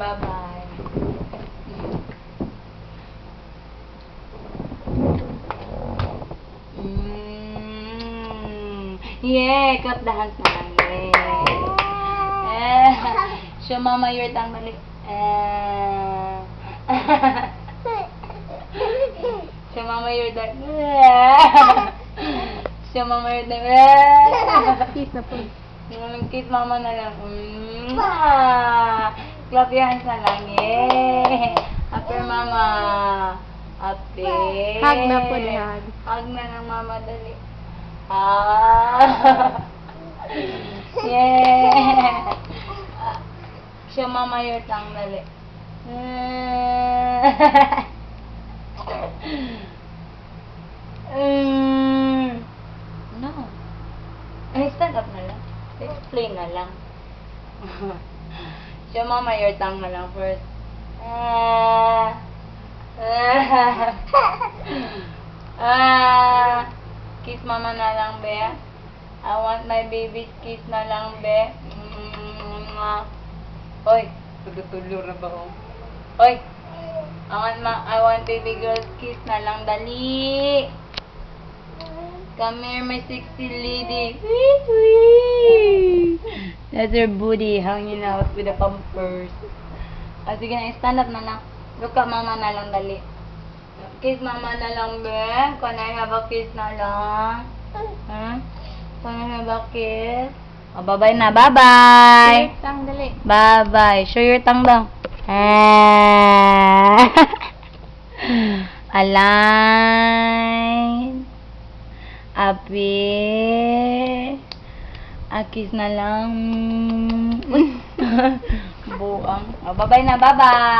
bye-bye. Yeah, clap the hands na lang. Yeah. Show mama your tongue, balik. Show mama your tongue. Show mama your tongue. Kiss na po. Kiss mama na lang. Clap your hands na lang. Yeah. After mama. Happy. Hug na po, hug. Hug na ng mama, dali. Yeah. Show mama your tongue, dali. No. Ay, stand up na lang. Explain na lang. Show mama your tongue na lang first. Kiss mama na lang, be. I want my baby's kiss na lang, be. Hoy, tutulo na ba ako? Hoy, I want baby girl's kiss na lang, dali. Come here, my sexy lady. That's her booty hanging out with the pampers. Sige na, stand up na lang. Look at mama na lang, dali. Kiss mama na lang, be. Can I have a kiss na lang? Huh? Can I have a kiss? Oh, bye-bye na. Bye-bye. Tang, dali. Bye-bye. Show your tongue daw. Align. Api. Kiss na lang. Buang. Oh, bye-bye na. Bye-bye.